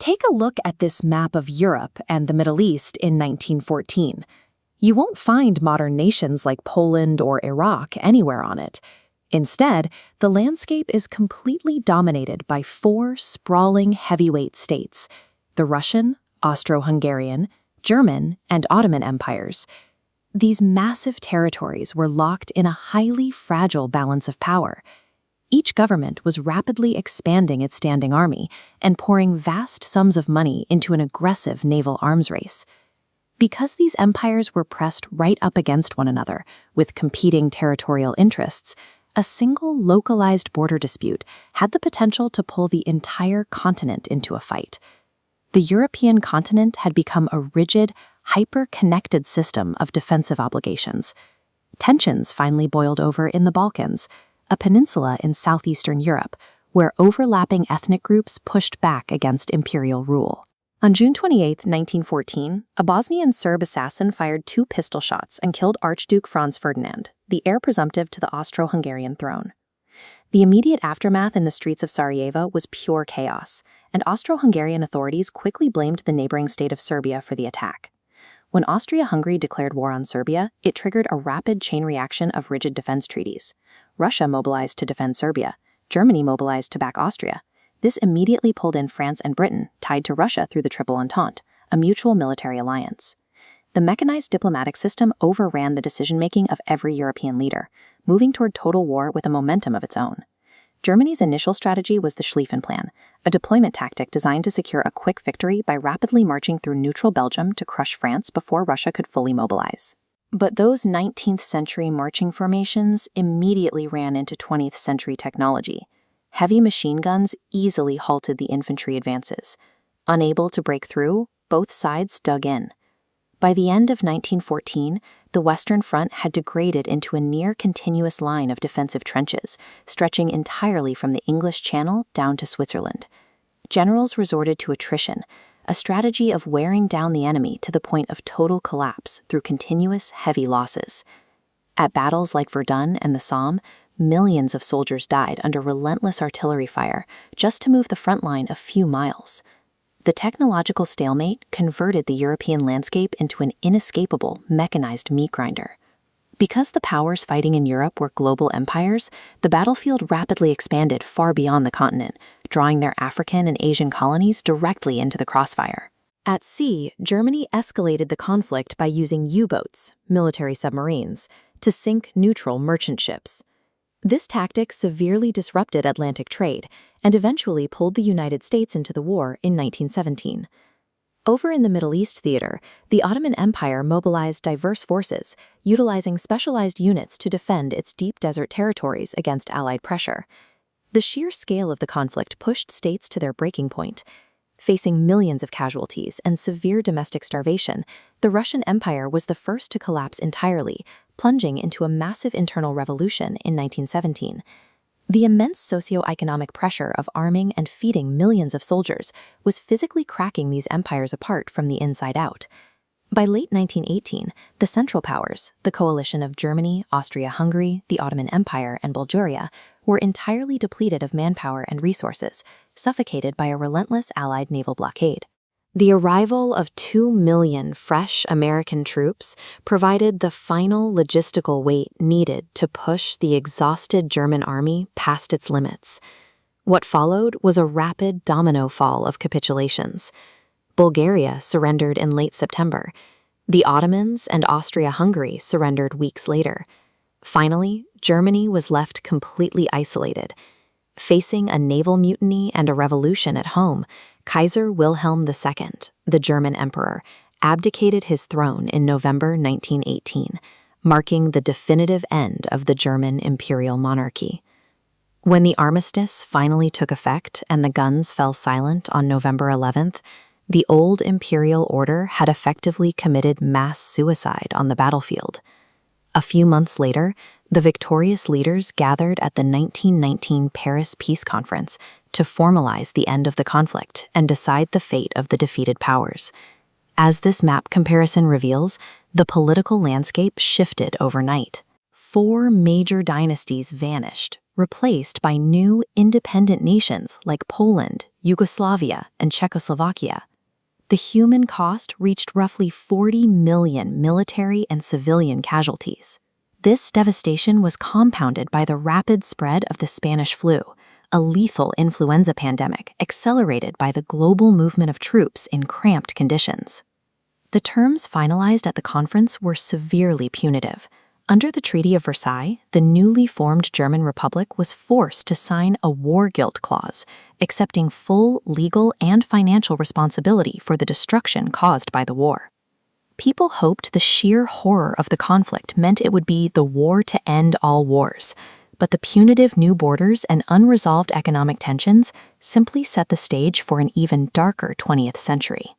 Take a look at this map of Europe and the Middle East in 1914. You won't find modern nations like Poland or Iraq anywhere on it. Instead, the landscape is completely dominated by four sprawling heavyweight states: the Russian, Austro-Hungarian, German, and Ottoman empires. These massive territories were locked in a highly fragile balance of power. Each government was rapidly expanding its standing army and pouring vast sums of money into an aggressive naval arms race. Because these empires were pressed right up against one another, with competing territorial interests, a single localized border dispute had the potential to pull the entire continent into a fight. The European continent had become a rigid, hyper-connected system of defensive obligations. Tensions finally boiled over in the Balkans, a peninsula in southeastern Europe, where overlapping ethnic groups pushed back against imperial rule. On June 28, 1914, a Bosnian Serb assassin fired 2 pistol shots and killed Archduke Franz Ferdinand, the heir presumptive to the Austro-Hungarian throne. The immediate aftermath in the streets of Sarajevo was pure chaos, and Austro-Hungarian authorities quickly blamed the neighboring state of Serbia for the attack. When Austria-Hungary declared war on Serbia, it triggered a rapid chain reaction of rigid defense treaties. Russia mobilized to defend Serbia. Germany mobilized to back Austria. This immediately pulled in France and Britain, tied to Russia through the Triple Entente, a mutual military alliance. The mechanized diplomatic system overran the decision-making of every European leader, moving toward total war with a momentum of its own. Germany's initial strategy was the Schlieffen Plan, a deployment tactic designed to secure a quick victory by rapidly marching through neutral Belgium to crush France before Russia could fully mobilize. But those 19th century marching formations immediately ran into 20th century technology. Heavy machine guns easily halted the infantry advances. Unable to break through, both sides dug in. By the end of 1914, the Western Front had degraded into a near-continuous line of defensive trenches, stretching entirely from the English Channel down to Switzerland. Generals resorted to attrition, a strategy of wearing down the enemy to the point of total collapse through continuous heavy losses. At battles like Verdun and the Somme, millions of soldiers died under relentless artillery fire just to move the front line a few miles. The technological stalemate converted the European landscape into an inescapable, mechanized meat grinder. Because the powers fighting in Europe were global empires, the battlefield rapidly expanded far beyond the continent, drawing their African and Asian colonies directly into the crossfire. At sea, Germany escalated the conflict by using U-boats, military submarines, to sink neutral merchant ships. This tactic severely disrupted Atlantic trade and eventually pulled the United States into the war in 1917. Over in the Middle East theater, the Ottoman Empire mobilized diverse forces, utilizing specialized units to defend its deep desert territories against Allied pressure. The sheer scale of the conflict pushed states to their breaking point. Facing millions of casualties and severe domestic starvation, the Russian Empire was the first to collapse entirely, plunging into a massive internal revolution in 1917. The immense socio-economic pressure of arming and feeding millions of soldiers was physically cracking these empires apart from the inside out. By late 1918, the Central Powers, the coalition of Germany, Austria-Hungary, the Ottoman Empire, and Bulgaria, were entirely depleted of manpower and resources, suffocated by a relentless Allied naval blockade. The arrival of 2 million fresh American troops provided the final logistical weight needed to push the exhausted German army past its limits. What followed was a rapid domino fall of capitulations. Bulgaria surrendered in late September. The Ottomans and Austria-Hungary surrendered weeks later. Finally, Germany was left completely isolated. Facing a naval mutiny and a revolution at home, Kaiser Wilhelm II, the German emperor, abdicated his throne in November 1918, marking the definitive end of the German imperial monarchy. When the armistice finally took effect and the guns fell silent on November 11th, the old imperial order had effectively committed mass suicide on the battlefield. A few months later, the victorious leaders gathered at the 1919 Paris Peace Conference to formalize the end of the conflict and decide the fate of the defeated powers. As this map comparison reveals, the political landscape shifted overnight. 4 major dynasties vanished, replaced by new independent nations like Poland, Yugoslavia, and Czechoslovakia. The human cost reached roughly 40 million military and civilian casualties. This devastation was compounded by the rapid spread of the Spanish flu, a lethal influenza pandemic accelerated by the global movement of troops in cramped conditions. The terms finalized at the conference were severely punitive. Under the Treaty of Versailles, the newly formed German Republic was forced to sign a war guilt clause, accepting full legal and financial responsibility for the destruction caused by the war. People hoped the sheer horror of the conflict meant it would be the war to end all wars, but the punitive new borders and unresolved economic tensions simply set the stage for an even darker 20th century.